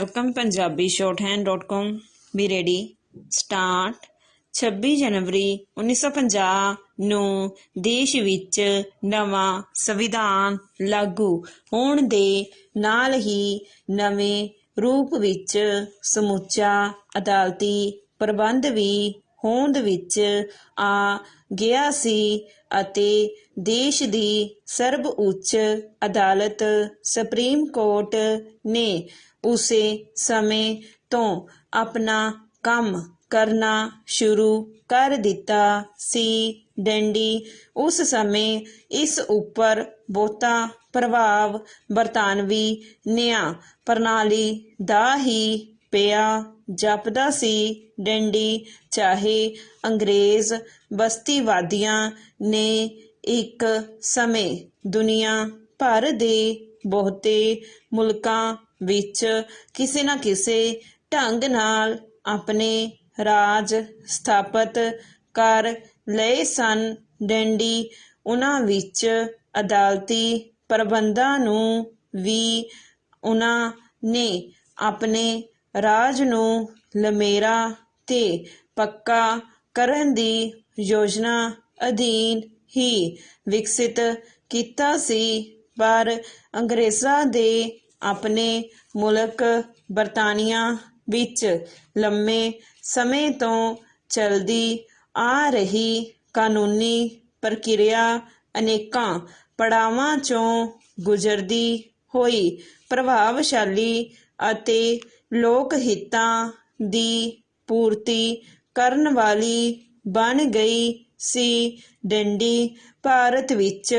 Welcome Punjabi shorthand.com ਵੀ ready start. 26 ਜਨਵਰੀ 1950 ਨੂੰ ਦੇਸ਼ ਵਿੱਚ ਨਵਾਂ ਸੰਵਿਧਾਨ ਲਾਗੂ ਹੋਣ ਦੇ ਨਾਲ ਹੀ ਨਵੇਂ ਰੂਪ ਵਿੱਚ ਸਮੁੱਚਾ ਅਦਾਲਤੀ ਪ੍ਰਬੰਧ ਵੀ ਹੋਂਦ ਵਿੱਚ ਆ ਗਿਆ ਸੀ ਅਤੇ ਦੇਸ਼ ਦੀ ਸਰਬ ਉੱਚ ਅਦਾਲਤ ਸੁਪਰੀਮ ਕੋਰਟ ਨੇ ਉਸੇ ਸਮੇਂ ਤੋਂ ਆਪਣਾ ਕੰਮ ਕਰਨਾ ਸ਼ੁਰੂ ਕਰ ਦਿੱਤਾ ਸੀ। ਡੰਡੀ ਉਸ ਸਮੇਂ ਇਸ ਉੱਪਰ ਬਹੁਤਾ ਪ੍ਰਭਾਵ ਬਰਤਾਨਵੀ ਨਿਆਂ ਪ੍ਰਣਾਲੀ ਦਾ ਹੀ ਪਿਆ ਜਾਪਦਾ ਸੀ। ਡੰਡੀ ਚਾਹੇ ਅੰਗਰੇਜ਼ ਬਸਤੀਵਾਦੀਆਂ ਨੇ ਇੱਕ ਸਮੇਂ ਦੁਨੀਆ ਭਰ ਦੇ ਬਹੁਤੇ ਮੁਲਕਾਂ ਵਿੱਚ ਕਿਸੇ ਨਾ ਕਿਸੇ ਢੰਗ ਨਾਲ ਆਪਣੇ ਰਾਜ ਸਥਾਪਿਤ ਕਰ ਲਏ ਸਨ। ਡੰਡੀ ਉਹਨਾਂ ਵਿੱਚ ਅਦਾਲਤੀ ਪ੍ਰਬੰਧਾਂ ਨੂੰ ਵੀ ਉਹਨਾਂ ਨੇ ਆਪਣੇ ਰਾਜ ਨੂੰ ਲੰਮੇਰਾ ਤੇ ਪੱਕਾ ਕਰਨ ਦੀ ਯੋਜਨਾ ਅਧੀਨ ਹੀ ਵਿਕਸਿਤ ਕੀਤਾ ਸੀ। ਪਰ ਅੰਗਰੇਜ਼ਾਂ ਦੇ ਆਪਣੇ ਮੁਲਕ ਬਰਤਾਨੀਆ ਵਿੱਚ ਲੰਮੇ ਸਮੇਂ ਤੋਂ ਚੱਲਦੀ ਆ ਰਹੀ ਕਾਨੂੰਨੀ ਪ੍ਰਕਿਰਿਆ ਅਨੇਕਾਂ ਪੜਾਵਾਂ ਚੋਂ ਗੁਜ਼ਰਦੀ ਹੋਈ ਪ੍ਰਭਾਵਸ਼ਾਲੀ ਅਤੇ ਲੋਕ ਹਿੱਤਾਂ ਦੀ ਪੂਰਤੀ ਕਰਨ ਵਾਲੀ ਬਣ ਗਈ ਸੀ। ਡੰਡੀ ਭਾਰਤ ਵਿੱਚ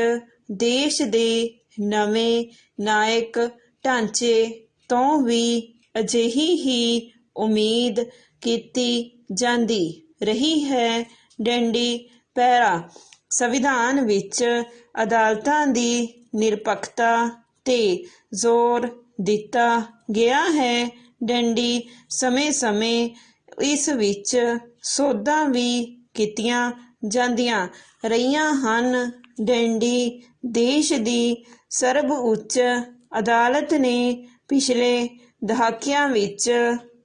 ਦੇਸ਼ ਦੇ ਨਵੇਂ ਨਿਆਇਕ ਢਾਂਚੇ ਤੋਂ ਵੀ ਅਜਿਹੀ ਹੀ ਉਮੀਦ ਕੀਤੀ ਜਾਂਦੀ ਰਹੀ ਹੈ। ਡੰਡੀ ਪਹਿਰਾ ਸੰਵਿਧਾਨ ਵਿੱਚ ਅਦਾਲਤਾਂ ਦੀ ਨਿਰਪੱਖਤਾ ਤੇ ਜ਼ੋਰ ਦਿੱਤਾ ਗਿਆ ਹੈ। ਡੰਡੀ ਸਮੇਂ-ਸਮੇਂ ਇਸ ਵਿੱਚ ਸੋਧਾਂ ਵੀ ਕੀਤੀਆਂ ਜਾਂਦੀਆਂ ਰਹੀਆਂ ਹਨ। ਡੰਡੀ ਦੇਸ਼ ਦੀ ਸਰਬ ਉੱਚ ਅਦਾਲਤ ਨੇ ਪਿਛਲੇ ਦਹਾਕਿਆਂ ਵਿੱਚ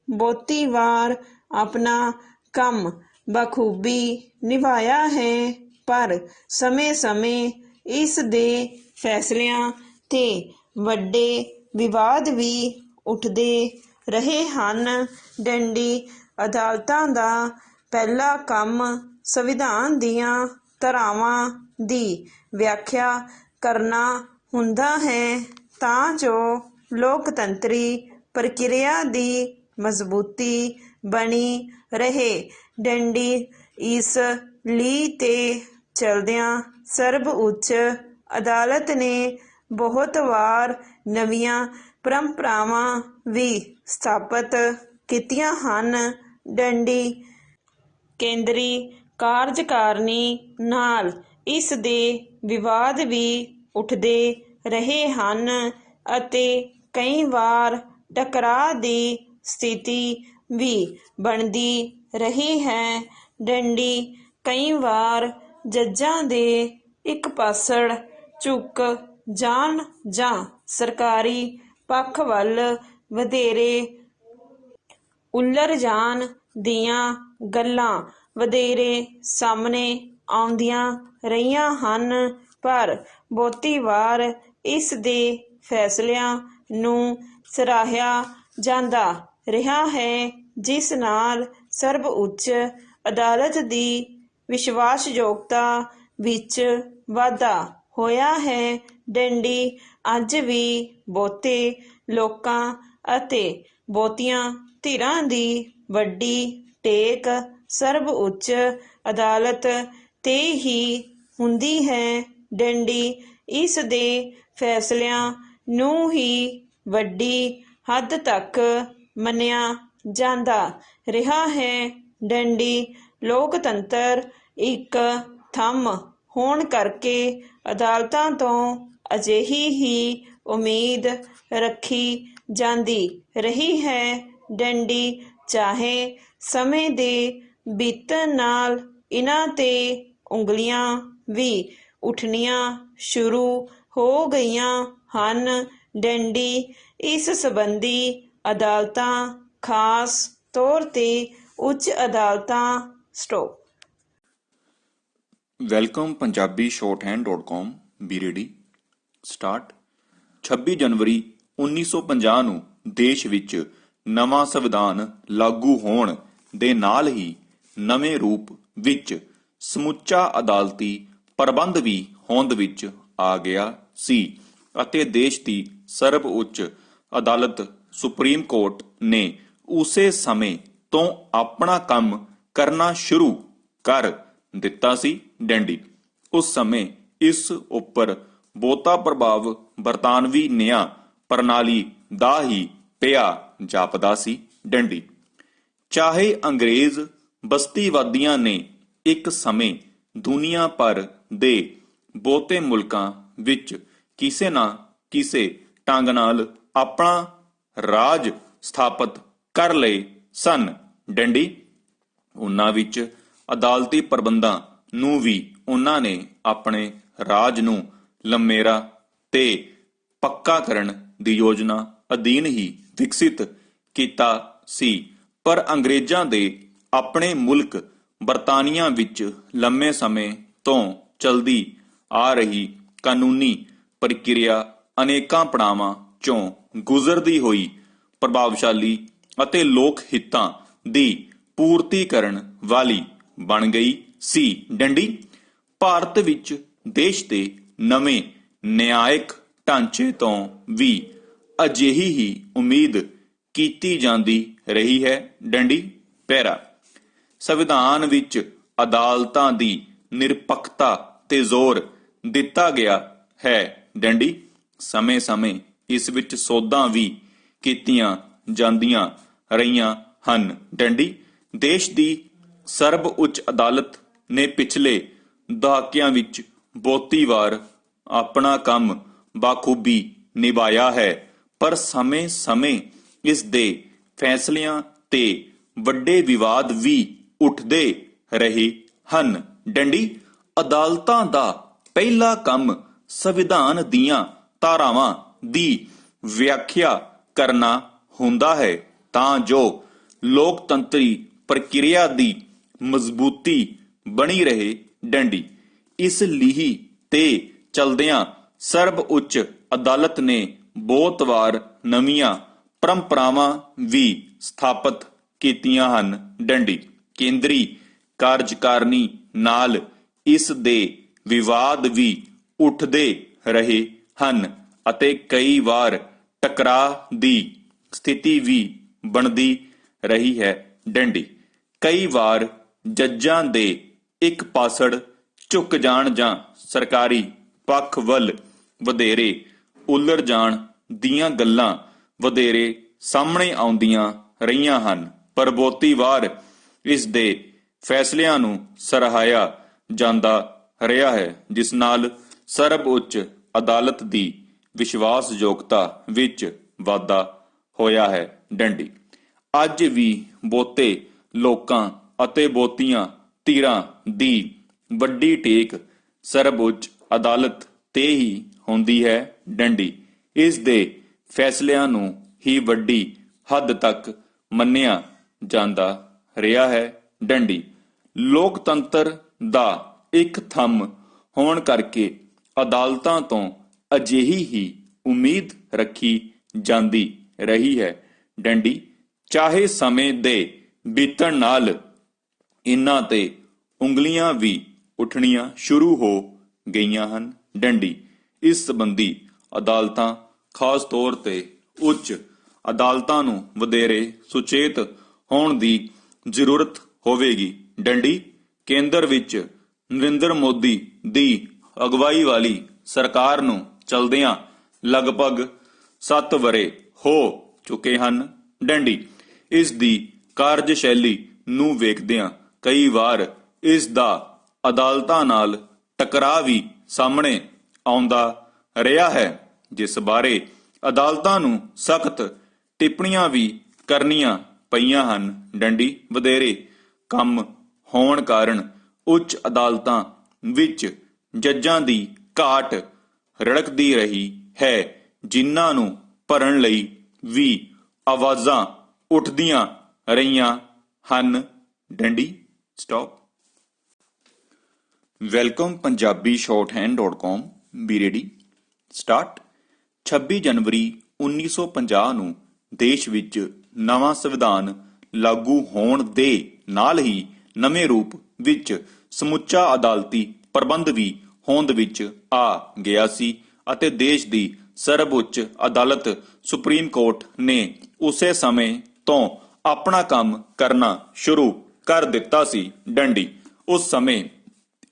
ਬਹੁਤੀ ਵਾਰ ਆਪਣਾ ਕੰਮ ਬਖੂਬੀ ਨਿਭਾਇਆ ਹੈ, ਪਰ ਸਮੇਂ-ਸਮੇਂ ਇਸ ਦੇ ਫੈਸਲਿਆਂ ਤੇ ਵੱਡੇ ਵਿਵਾਦ ਵੀ ਉੱਠਦੇ ਰਹੇ ਹਨ। ਡੰਡੀ ਅਦਾਲਤਾਂ ਦਾ ਪਹਿਲਾ ਕੰਮ ਸੰਵਿਧਾਨ ਦੀਆਂ ਧਾਰਾਵਾਂ ਦੀ ਵਿਆਖਿਆ ਕਰਨਾ ਹੁੰਦਾ ਹੈ ਤਾਂ ਜੋ ਲੋਕਤੰਤਰੀ ਪ੍ਰਕਿਰਿਆ ਦੀ ਮਜ਼ਬੂਤੀ ਬਣੀ ਰਹੇ। ਡੰਡੀ ਇਸ ਲੀਹ ਤੇ ਚੱਲਦਿਆਂ ਸਰਬ ਉੱਚ ਅਦਾਲਤ ਨੇ ਬਹੁਤ ਵਾਰ ਨਵੀਆਂ ਪਰੰਪਰਾਵਾਂ ਵੀ ਸਥਾਪਿਤ ਕੀਤੀਆਂ ਹਨ। ਡੰਡੀ ਕੇਂਦਰੀ ਕਾਰਜਕਾਰਨੀ ਨਾਲ ਇਸ ਦੇ ਵਿਵਾਦ ਵੀ ਉੱਠਦੇ ਰਹੇ ਹਨ ਅਤੇ ਕਈ ਵਾਰ ਟਕਰਾਅ ਦੀ ਸਥਿਤੀ ਵੀ ਬਣਦੀ ਰਹੀ ਹੈ। ਡੰਡੀ ਕਈ ਵਾਰ ਜੱਜਾਂ ਦੇ ਇੱਕ ਪਾਸੜ ਝੁਕ ਜਾਣ ਜਾਂ ਸਰਕਾਰੀ ਪੱਖ ਵੱਲ ਵਧੇਰੇ ਉਲਝ ਜਾਣ ਦੀਆਂ ਗੱਲਾਂ ਵਧੇਰੇ ਸਾਹਮਣੇ ਆਉਂਦੀਆਂ ਰਹੀਆਂ ਹਨ, ਪਰ ਬਹੁਤੀ ਵਾਰ ਇਸ ਦੇ ਫੈਸਲਿਆਂ ਨੂੰ ਸਰਾਹਿਆ ਜਾਂਦਾ ਰਿਹਾ ਹੈ, ਜਿਸ ਨਾਲ ਸਰਬ ਉੱਚ ਅਦਾਲਤ ਦੀ ਵਿਸ਼ਵਾਸਯੋਗਤਾ ਵਿੱਚ ਵਾਧਾ ਹੋਇਆ ਹੈ। ਡੰਡੀ ਅੱਜ ਵੀ ਬਹੁਤੇ ਲੋਕਾਂ ਅਤੇ ਬਹੁਤੀਆਂ ਧਿਰਾਂ ਦੀ ਵੱਡੀ ਟੇਕ ਸਰਬ ਉੱਚ ਅਦਾਲਤ ਤੇ ਹੀ ਹੁੰਦੀ ਹੈ। ਡੰਡੀ ਇਸ ਦੇ ਫੈਸਲਿਆਂ ਨੂੰ ਹੀ ਵੱਡੀ ਹੱਦ ਤੱਕ ਮੰਨਿਆ ਜਾਂਦਾ ਰਿਹਾ ਹੈ। ਡੰਡੀ ਲੋਕਤੰਤਰ ਇੱਕ ਥੰਮ ਹੋਣ ਕਰਕੇ ਅਦਾਲਤਾਂ ਤੋਂ ਅਜਿਹੀ ਹੀ ਉਮੀਦ ਰੱਖੀ ਜਾਂਦੀ ਰਹੀ ਹੈ। ਡੰਡੀ ਚਾਹੇ ਸਮੇਂ ਦੇ ਬੀਤਣ ਨਾਲ ਇਹਨਾਂ ਤੇ ਉਂਗਲੀਆਂ ਵੀ ਉੱਠਣੀਆਂ ਸ਼ੁਰੂ ਹੋ ਗਈਆਂ ਹਨ। ਡੰਡੀ ਇਸ ਸੰਬੰਧੀ ਅਦਾਲਤਾਂ ਖਾਸ ਤੌਰ ਤੇ ਉੱਚ ਅਦਾਲਤਾਂ stop. Welcome Punjabi shorthand.com B ready start. 26 ਜਨਵਰੀ 1950 ਨੂੰ ਦੇਸ਼ ਵਿੱਚ ਨਵਾਂ ਸੰਵਿਧਾਨ ਲਾਗੂ ਹੋਣ ਦੇ ਨਾਲ ਹੀ ਨਵੇਂ ਰੂਪ ਵਿੱਚ ਸਮੁੱਚਾ ਅਦਾਲਤੀ ਪ੍ਰਬੰਧ ਵੀ ਹੋਂਦ ਵਿੱਚ ਆ ਗਿਆ ਸੀ ਅਤੇ ਦੇਸ਼ ਦੀ ਸਰਵਉੱਚ ਅਦਾਲਤ ਸੁਪਰੀਮ ਕੋਰਟ ਨੇ ਉਸੇ ਸਮੇਂ ਤੋਂ ਆਪਣਾ ਕੰਮ ਕਰਨਾ ਸ਼ੁਰੂ ਕਰ ਦਿੱਤਾ ਸੀ। ਡੈਂਡੀ ਉਸ ਸਮੇਂ ਇਸ ਉੱਪਰ ਬਹੁਤਾ ਪ੍ਰਭਾਵ ਬਰਤਾਨਵੀ ਨਿਆਂ ਪ੍ਰਣਾਲੀ ਦਾ ਹੀ ਪਿਆ ਜਾਪਦਾ ਸੀ। ਡੰਡੀ ਚਾਹੇ ਅੰਗਰੇਜ਼ ਬਸਤੀਵਾਦੀਆਂ ਨੇ ਇੱਕ ਸਮੇਂ ਦੁਨੀਆ ਭਰ ਦੇ ਬਹੁਤੇ ਮੁਲਕਾਂ ਵਿੱਚ ਕਿਸੇ ਨਾ ਕਿਸੇ ਢੰਗ ਨਾਲ ਆਪਣਾ ਰਾਜ ਸਥਾਪਿਤ ਕਰ ਲਏ ਸਨ। ਡੰਡੀ ਉਹਨਾਂ ਵਿੱਚ ਅਦਾਲਤੀ ਪ੍ਰਬੰਧਾਂ ਨੂੰ ਵੀ ਉਹਨਾਂ ਨੇ ਆਪਣੇ ਰਾਜ ਨੂੰ ਲੰਮੇਰਾ ਤੇ ਪੱਕਾ ਕਰਨ ਦੀ ਯੋਜਨਾ ਅਧੀਨ ਹੀ ਵਿਕਸਿਤ ਕੀਤਾ ਸੀ। ਪਰ ਅੰਗਰੇਜ਼ਾਂ ਦੇ ਆਪਣੇ ਮੁਲਕ ਬਰਤਾਨੀਆ ਵਿੱਚ ਲੰਮੇ ਸਮੇਂ ਤੋਂ ਚਲਦੀ ਆ ਰਹੀ ਕਾਨੂੰਨੀ ਪ੍ਰਕਿਰਿਆ ਅਨੇਕਾਂ ਪੜਾਵਾਂ ਚੋਂ ਗੁਜ਼ਰਦੀ ਹੋਈ ਪ੍ਰਭਾਵਸ਼ਾਲੀ ਅਤੇ ਲੋਕ ਹਿੱਤਾਂ ਦੀ ਪੂਰਤੀ ਕਰਨ ਵਾਲੀ ਬਣ ਗਈ ਸੀ। ਡੰਡੀ ਭਾਰਤ ਵਿੱਚ ਦੇਸ਼ ਦੇ ਨਵੇਂ ਨਿਆਇਕ ਢਾਂਚੇ ਤੋਂ ਵੀ ਅਜਿਹੀ ਹੀ ਉਮੀਦ ਕੀਤੀ ਜਾਂਦੀ ਰਹੀ ਹੈ। ਡੰਡੀ ਪੈਰਾ ਸੰਵਿਧਾਨ ਵਿੱਚ ਅਦਾਲਤਾਂ ਦੀ ਨਿਰਪੱਖਤਾ ਤੇ ਜ਼ੋਰ ਦਿੱਤਾ ਗਿਆ ਹੈ। ਡੰਡੀ ਸਮੇਂ-ਸਮੇਂ ਇਸ ਵਿੱਚ ਸੋਧਾਂ ਵੀ ਕੀਤੀਆਂ ਜਾਂਦੀਆਂ ਰਹੀਆਂ ਹਨ। ਡੰਡੀ ਦੇਸ਼ ਦੀ ਸਰਵਉੱਚ ਅਦਾਲਤ ਨੇ ਪਿਛਲੇ ਦਹਾਕਿਆਂ ਵਿੱਚ ਬਹੁਤੀ ਵਾਰ ਆਪਣਾ ਕੰਮ ਬਾਖੂਬੀ ਨਿਭਾਇਆ ਹੈ, ਪਰ ਸਮੇਂ-ਸਮੇਂ ਇਸ ਦੇ ਫੈਸਲਿਆਂ ਤੇ ਵੱਡੇ ਵਿਵਾਦ ਵੀ ਉੱਠਦੇ ਰਹੇ ਹਨ। ਡੰਡੀ ਅਦਾਲਤਾਂ ਦਾ ਪਹਿਲਾ ਕੰਮ ਸੰਵਿਧਾਨ ਦੀਆਂ ਧਾਰਾਵਾਂ ਦੀ ਵਿਆਖਿਆ ਕਰਨਾ ਹੁੰਦਾ ਹੈ ਤਾਂ ਜੋ ਲੋਕਤੰਤਰੀ ਪ੍ਰਕਿਰਿਆ ਦੀ ਮਜ਼ਬੂਤੀ ਬਣੀ ਰਹੇ। ਡੰਡੀ ਇਸ ਲੀਹ ਤੇ ਚਲਦਿਆਂ ਸਰਵਉੱਚ ਅਦਾਲਤ ਨੇ ਬਹੁਤ ਵਾਰ ਨਵੀਆਂ ਪਰੰਪਰਾਵਾਂ ਵੀ ਸਥਾਪਿਤ ਕੀਤੀਆਂ ਹਨ। ਡੰਡੀ ਕੇਂਦਰੀ ਕਾਰਜਕਾਰਨੀ ਨਾਲ ਇਸ ਦੇ ਵਿਵਾਦ ਵੀ ਉੱਠਦੇ ਰਹੇ ਹਨ ਅਤੇ ਕਈ ਵਾਰ ਟਕਰਾਅ ਦੀ ਸਥਿਤੀ ਵੀ ਬਣਦੀ ਰਹੀ ਹੈ। ਡੰਡੀ ਕਈ ਵਾਰ ਜੱਜਾਂ ਦੇ ਇੱਕ ਪਾਸੜ ਝੁਕ ਜਾਣ ਜਾਂ ਸਰਕਾਰੀ ਪੱਖ ਵੱਲ ਵਧੇਰੇ ਉਲਝ ਜਾਣ ਦੀਆਂ ਗੱਲਾਂ ਵਧੇਰੇ ਸਾਹਮਣੇ ਆਉਂਦੀਆਂ ਰਹੀਆਂ ਹਨ, ਪਰ ਬਹੁਤੀ ਵਾਰ ਇਸ ਦੇ ਫੈਸਲਿਆਂ ਨੂੰ ਸਰਾਹਿਆ ਜਾਂਦਾ ਰਿਹਾ ਹੈ, ਜਿਸ ਨਾਲ ਸਰਵਉੱਚ ਅਦਾਲਤ ਦੀ ਵਿਸ਼ਵਾਸਯੋਗਤਾ ਵਿੱਚ ਵਾਧਾ ਹੋਇਆ ਹੈ। ਡੰਡੀ ਅੱਜ ਵੀ ਬਹੁਤੇ ਲੋਕਾਂ ਅਤੇ ਬਹੁਤੀਆਂ ਧਿਰਾਂ ਦੀ ਵੱਡੀ ਟੇਕ ਸਰਵਉੱਚ ਅਦਾਲਤ ਤੇ ਹੀ ਹੁੰਦੀ ਹੈ। ਡੰਡੀ ਇਸ ਦੇ ਫੈਸਲਿਆਂ ਨੂੰ ਹੀ ਵੱਡੀ ਹੱਦ ਤੱਕ ਮੰਨਿਆ ਜਾਂਦਾ ਰਿਹਾ ਹੈ। ਡੰਡੀ ਲੋਕਤੰਤਰ ਦਾ ਇੱਕ ਥੰਮ ਹੋਣ ਕਰਕੇ ਅਦਾਲਤਾਂ ਤੋਂ ਅਜਿਹੀ ਹੀ ਉਮੀਦ ਰੱਖੀ ਜਾਂਦੀ ਰਹੀ ਹੈ। ਡੰਡੀ ਚਾਹੇ ਸਮੇਂ ਦੇ ਬੀਤਣ ਨਾਲ ਇਹਨਾਂ ਤੇ ਉਂਗਲੀਆਂ ਵੀ ਉੱਠਣੀਆਂ ਸ਼ੁਰੂ ਹੋ ਗਈਆਂ ਹਨ। ਡੰਡੀ ਇਸ ਸੰਬੰਧੀ ਅਦਾਲਤਾਂ ਖਾਸ ਤੌਰ ਤੇ ਉੱਚ ਅਦਾਲਤਾਂ ਨੂੰ ਵਧੇਰੇ ਸੁਚੇਤ ਹੋਣ ਦੀ ਜ਼ਰੂਰਤ ਹੋਵੇਗੀ। ਡੰਡੀ ਕੇਂਦਰ ਵਿੱਚ ਨਰਿੰਦਰ ਮੋਦੀ ਦੀ ਅਗਵਾਈ ਵਾਲੀ ਸਰਕਾਰ ਨੂੰ ਚਲਦਿਆਂ ਲਗਭਗ 7 ਵਰ੍ਹੇ ਹੋ ਚੁੱਕੇ ਹਨ। ਡੰਡੀ ਇਸ ਦੀ ਕਾਰਜਸ਼ੈਲੀ ਨੂੰ ਵੇਖਦਿਆਂ ਕਈ ਵਾਰ ਇਸ ਦਾ ਅਦਾਲਤਾਂ ਨਾਲ ਟਕਰਾਅ ਵੀ ਸਾਹਮਣੇ ਆਉਂਦਾ ਰਿਹਾ ਹੈ, ਜਿਸ ਬਾਰੇ ਅਦਾਲਤਾਂ ਨੂੰ ਸਖਤ ਟਿੱਪਣੀਆਂ ਵੀ ਕਰਨੀਆਂ ਪਈਆਂ ਹਨ। ਡੰਡੀ ਵਧੇਰੇ ਕੰਮ ਹੋਣ ਕਾਰਨ ਉੱਚ ਅਦਾਲਤਾਂ ਵਿੱਚ ਜੱਜਾਂ ਦੀ ਘਾਟ ਰੜਕਦੀ ਰਹੀ ਹੈ, ਜਿਨ੍ਹਾਂ ਨੂੰ ਭਰਨ ਲਈ ਵੀ ਆਵਾਜ਼ਾਂ ਉੱਠਦੀਆਂ ਰਹੀਆਂ ਹਨ। ਡੰਡੀ stop. Welcome Punjabi shorthand.com B ready start. 26 ਜਨਵਰੀ 1950 ਨੂੰ ਦੇਸ਼ ਵਿੱਚ ਨਵਾਂ ਸੰਵਿਧਾਨ ਲਾਗੂ ਹੋਣ ਦੇ ਨਾਲ ਹੀ ਨਵੇਂ ਰੂਪ ਵਿੱਚ ਸਮੁੱਚਾ ਅਦਾਲਤੀ ਪ੍ਰਬੰਧ ਵੀ ਹੋਂਦ ਵਿੱਚ ਆ ਗਿਆ ਸੀ ਅਤੇ ਦੇਸ਼ ਦੀ ਸਰਵਉੱਚ ਅਦਾਲਤ ਸੁਪਰੀਮ ਕੋਰਟ ਨੇ ਉਸੇ ਸਮੇਂ ਤੋਂ ਆਪਣਾ ਕੰਮ ਕਰਨਾ ਸ਼ੁਰੂ ਕਰ ਦਿੱਤਾ ਸੀ। ਡੰਡੀ ਉਸ ਸਮੇਂ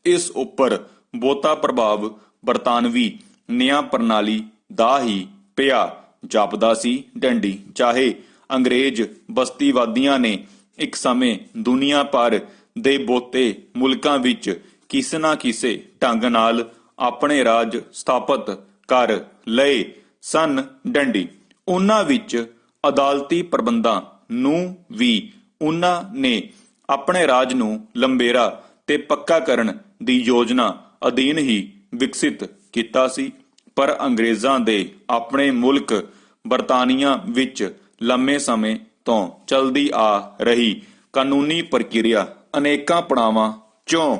ਇਸ ਉੱਪਰ ਬਹੁਤਾ ਪ੍ਰਭਾਵ ਬਰਤਾਨਵੀ ਨਿਆਂ ਪ੍ਰਣਾਲੀ ਦਾ ਹੀ ਪਿਆ ਜਾਪਦਾ ਸੀ। ਡੰਡੀ ਚਾਹੇ ਅੰਗਰੇਜ਼ ਬਸਤੀਵਾਦੀਆਂ ਨੇ ਇੱਕ ਸਮੇਂ ਦੁਨੀਆ ਭਰ ਦੇ ਬਹੁਤੇ ਮੁਲਕਾਂ ਵਿੱਚ ਕਿਸੇ ਨਾ ਕਿਸੇ ਢੰਗ ਨਾਲ ਆਪਣੇ ਰਾਜ ਸਥਾਪਿਤ ਕਰ ਲਏ ਸਨ। ਡੰਡੀ ਉਹਨਾਂ ਵਿੱਚ ਅਦਾਲਤੀ ਪ੍ਰਬੰਧਾਂ ਨੂੰ ਵੀ ਉਹਨਾਂ ਨੇ ਆਪਣੇ ਰਾਜ ਨੂੰ ਲੰਬੇਰਾ ਤੇ ਪੱਕਾ ਕਰਨ ਦੀ ਯੋਜਨਾ ਅਧੀਨ ਹੀ ਵਿਕਸਿਤ ਕੀਤਾ ਸੀ। ਪਰ ਅੰਗਰੇਜ਼ਾਂ ਦੇ ਆਪਣੇ ਮੁਲਕ ਬਰਤਾਨੀਆ ਵਿੱਚ ਲੰਮੇ ਸਮੇਂ ਤੋਂ ਚਲਦੀ ਆ ਰਹੀ ਕਾਨੂੰਨੀ ਪ੍ਰਕਿਰਿਆ ਅਨੇਕਾਂ ਪੜਾਵਾਂ ਚੋਂ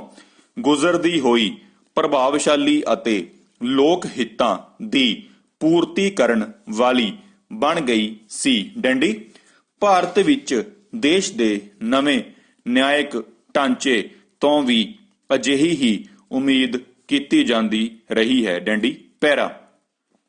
ਗੁਜ਼ਰਦੀ ਹੋਈ ਪ੍ਰਭਾਵਸ਼ਾਲੀ ਅਤੇ ਲੋਕ ਹਿੱਤਾਂ ਦੀ ਪੂਰਤੀ ਕਰਨ ਵਾਲੀ ਬਣ ਗਈ ਸੀ। ਡੰਡੀ ਭਾਰਤ ਵਿੱਚ ਦੇਸ਼ ਦੇ ਨਵੇਂ ਨਿਆਇਕ ਢਾਂਚੇ ਤੋਂ ਵੀ ਅਜਿਹੀ ਹੀ ਉਮੀਦ ਕੀਤੀ ਜਾਂਦੀ ਰਹੀ ਹੈ। ਡੰਡੀ ਪੈਰਾ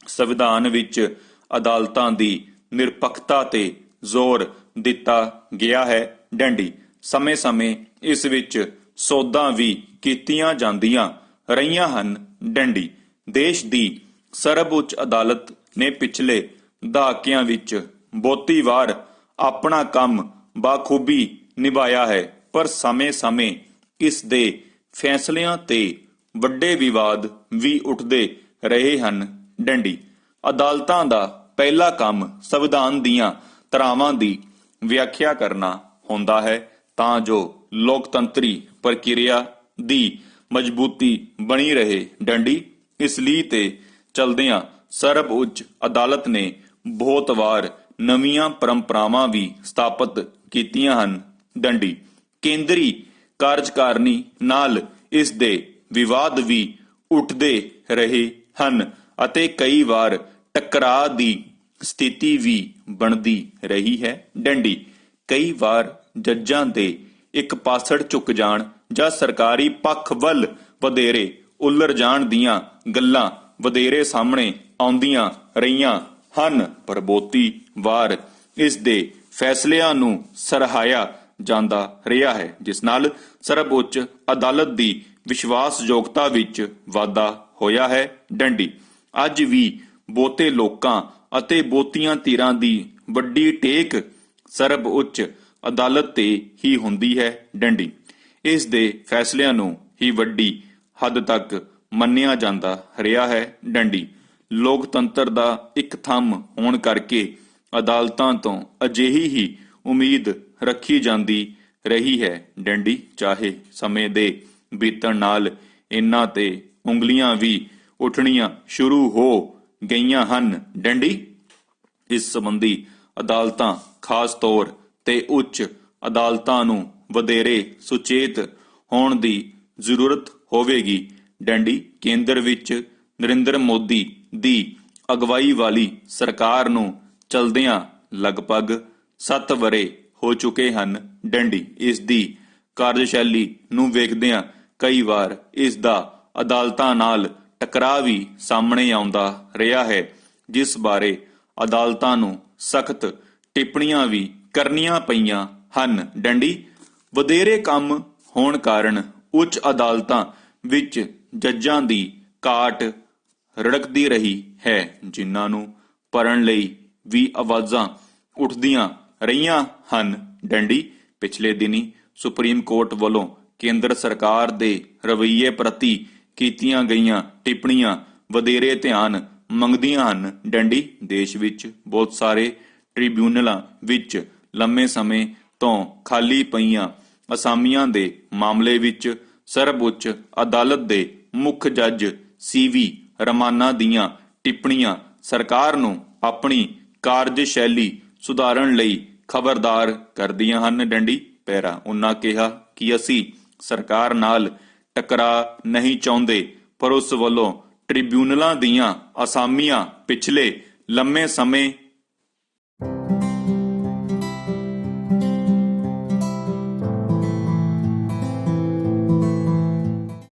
ਸੰਵਿਧਾਨ ਵਿੱਚ ਅਦਾਲਤਾਂ ਦੀ ਨਿਰਪੱਖਤਾ ਤੇ ਜ਼ੋਰ ਦਿੱਤਾ ਗਿਆ ਹੈ। ਡੰਡੀ ਸਮੇਂ-ਸਮੇਂ ਇਸ ਵਿੱਚ ਸੋਧਾਂ ਵੀ ਕੀਤੀਆਂ ਜਾਂਦੀਆਂ ਰਹੀਆਂ ਹਨ। ਡੰਡੀ ਦੇਸ਼ ਦੀ ਸਰਵਉੱਚ ਅਦਾਲਤ ਨੇ ਪਿਛਲੇ ਦਹਾਕਿਆਂ ਵਿੱਚ ਬਹੁਤੀ ਵਾਰ ਆਪਣਾ ਕੰਮ ਬਾਖੂਬੀ ਨਿਭਾਇਆ ਹੈ, ਪਰ ਸਮੇਂ-ਸਮੇਂ ਇਸ ਦੇ ਫੈਸਲਿਆਂ ਤੇ ਵੱਡੇ ਵਿਵਾਦ ਵੀ ਉੱਠਦੇ ਰਹੇ ਹਨ। ਡੰਡੀ ਅਦਾਲਤਾਂ ਦਾ ਪਹਿਲਾ ਕੰਮ ਸੰਵਿਧਾਨ ਦੀਆਂ ਧਾਰਾਵਾਂ ਦੀ ਵਿਆਖਿਆ ਕਰਨਾ ਹੁੰਦਾ ਹੈ ਤਾਂ ਜੋ ਲੋਕਤੰਤਰੀ ਪ੍ਰਕਿਰਿਆ ਦੀ ਮਜ਼ਬੂਤੀ ਬਣੀ ਰਹੇ। ਡੰਡੀ ਇਸ ਲਈ ਤੇ ਚਲਦਿਆਂ ਸਰਵਉੱਚ ਅਦਾਲਤ ਨੇ ਬਹੁਤ ਵਾਰ ਨਵੀਆਂ ਪਰੰਪਰਾਵਾਂ ਵੀ ਸਥਾਪਿਤ ਕੀਤੀਆਂ ਹਨ। ਡੰਡੀ ਕੇਂਦਰੀ ਕਾਰਜਕਾਰਨੀ ਨਾਲ ਇਸ ਦੇ ਵਿਵਾਦ ਵੀ ਉੱਠਦੇ ਰਹੇ ਹਨ ਅਤੇ ਕਈ ਵਾਰ ਟਕਰਾਅ ਦੀ ਸਥਿਤੀ ਵੀ ਬਣਦੀ ਰਹੀ ਹੈ। ਡੰਡੀ ਕਈ ਵਾਰ ਜੱਜਾਂ ਦੇ ਇੱਕ ਪਾਸੜ ਝੁਕ ਜਾਣ ਜਾਂ ਸਰਕਾਰੀ ਪੱਖ ਵੱਲ ਵਧੇਰੇ ਉਲਰ ਜਾਣ ਦੀਆਂ ਗੱਲਾਂ ਵਧੇਰੇ ਸਾਹਮਣੇ ਆਉਂਦੀਆਂ ਰਹੀਆਂ ਹਨ, ਪਰ ਬਹੁਤੀ ਵਾਰ ਇਸ ਦੇ ਫੈਸਲਿਆਂ ਨੂੰ ਸਰਾਹਿਆ ਜਾਂਦਾ ਰਿਹਾ ਹੈ, ਜਿਸ ਨਾਲ ਸਰਵਉੱਚ ਅਦਾਲਤ ਦੀ ਵਿਸ਼ਵਾਸਯੋਗਤਾ ਵਿੱਚ ਵਾਧਾ ਹੋਇਆ ਹੈ। ਡੰਡੀ ਅੱਜ ਵੀ ਬਹੁਤੇ ਲੋਕਾਂ ਅਤੇ ਬਹੁਤੀਆਂ ਧਿਰਾਂ ਦੀ ਵੱਡੀ ਟੇਕ ਸਰਵਉੱਚ ਅਦਾਲਤ ਤੇ ਹੀ ਹੁੰਦੀ ਹੈ। ਡੰਡੀ ਇਸ ਦੇ ਫੈਸਲਿਆਂ ਨੂੰ ਹੀ ਵੱਡੀ ਹੱਦ ਤੱਕ ਮੰਨਿਆ ਜਾਂਦਾ ਰਿਹਾ ਹੈ। ਡੰਡੀ ਲੋਕਤੰਤਰ ਦਾ ਇੱਕ ਥੰਮ ਹੋਣ ਕਰਕੇ ਅਦਾਲਤਾਂ ਤੋਂ ਅਜਿਹੀ ਹੀ ਉਮੀਦ ਰੱਖੀ ਜਾਂਦੀ ਰਹੀ ਹੈ। ਡੰਡੀ ਚਾਹੇ ਸਮੇਂ ਦੇ ਬੀਤਣ ਨਾਲ ਇਹਨਾਂ ਤੇ ਉਂਗਲੀਆਂ ਵੀ ਉੱਠਣੀਆਂ ਸ਼ੁਰੂ ਹੋ ਗਈਆਂ ਹਨ। ਡੰਡੀ ਇਸ ਸੰਬੰਧੀ ਅਦਾਲਤਾਂ ਖਾਸ ਤੌਰ ਤੇ ਉੱਚ ਅਦਾਲਤਾਂ ਨੂੰ ਵਧੇਰੇ ਸੁਚੇਤ ਹੋਣ ਦੀ ਜ਼ਰੂਰਤ ਹੋਵੇਗੀ। ਡੰਡੀ ਕੇਂਦਰ ਵਿੱਚ ਨਰਿੰਦਰ ਮੋਦੀ ਦੀ ਅਗਵਾਈ ਵਾਲੀ ਸਰਕਾਰ ਨੂੰ ਚਲਦਿਆਂ ਲਗਭਗ 7 ਵਰ੍ਹੇ ਹੋ ਚੁੱਕੇ ਹਨ। ਡੰਡੀ ਇਸ ਦੀ ਕਾਰਜਸ਼ੈਲੀ ਨੂੰ ਵੇਖਦਿਆਂ ਕਈ ਵਾਰ ਇਸ ਦਾ ਅਦਾਲਤਾਂ ਨਾਲ ਟਕਰਾਅ ਵੀ ਸਾਹਮਣੇ ਆਉਂਦਾ ਰਿਹਾ ਹੈ, ਜਿਸ ਬਾਰੇ ਅਦਾਲਤਾਂ ਨੂੰ ਸਖਤ ਟਿੱਪਣੀਆਂ ਵੀ ਕਰਨੀਆਂ ਪਈਆਂ ਹਨ। ਡੰਡੀ ਵਧੇਰੇ ਕੰਮ ਹੋਣ ਕਾਰਨ ਉੱਚ ਅਦਾਲਤਾਂ ਵਿੱਚ ਜੱਜਾਂ ਦੀ ਘਾਟ ਰੜਕਦੀ ਰਹੀ ਹੈ, ਜਿਨ੍ਹਾਂ ਨੂੰ ਭਰਨ ਲਈ ਵੀ ਆਵਾਜ਼ਾਂ ਉੱਠਦੀਆਂ ਰਹੀਆਂ ਹਨ। ਡੰਡੀ ਪਿਛਲੇ ਦਿਨੀ ਸੁਪਰੀਮ ਕੋਰਟ ਵੱਲੋਂ ਕੇਂਦਰ ਸਰਕਾਰ ਦੇ ਰਵੱਈਏ ਪ੍ਰਤੀ ਕੀਤੀਆਂ ਗਈਆਂ ਟਿੱਪਣੀਆਂ ਵਧੇਰੇ ਧਿਆਨ ਮੰਗਦੀਆਂ ਹਨ। ਡੰਡੀ ਦੇਸ਼ ਵਿੱਚ ਬਹੁਤ ਸਾਰੇ ਟ੍ਰਿਬਿਊਨਲਾਂ ਵਿੱਚ ਲੰਮੇ ਸਮੇਂ ਤੋਂ ਖਾਲੀ ਪਈਆਂ ਅਸਾਮੀਆਂ ਦੇ ਮਾਮਲੇ ਵਿੱਚ ਸਰਵਉੱਚ ਅਦਾਲਤ ਦੇ ਮੁੱਖ ਜੱਜ CV ਰਮਾਨਾ ਦੀਆਂ ਟਿੱਪਣੀਆਂ ਸਰਕਾਰ ਨੂੰ ਆਪਣੀ ਕਾਰਜਸ਼ੈਲੀ ਸੁਧਾਰਨ ਲਈ ਖਬਰਦਾਰ ਕਰਦੀਆਂ ਹਨ। ਡੰਡੀ ਪੈਰਾ। ਉਹਨਾਂ ਕਿਹਾ ਕਿ ਅਸੀਂ ਸਰਕਾਰ ਨਾਲ ਟਕਰਾ ਨਹੀਂ ਚਾਹੁੰਦੇ, ਪਰ ਉਸ ਵੱਲੋਂ ਟ੍ਰਿਬਿਊਨਲਾਂ ਦੀਆਂ ਅਸਾਮੀਆਂ ਪਿਛਲੇ ਲੰਮੇ ਸਮੇਂ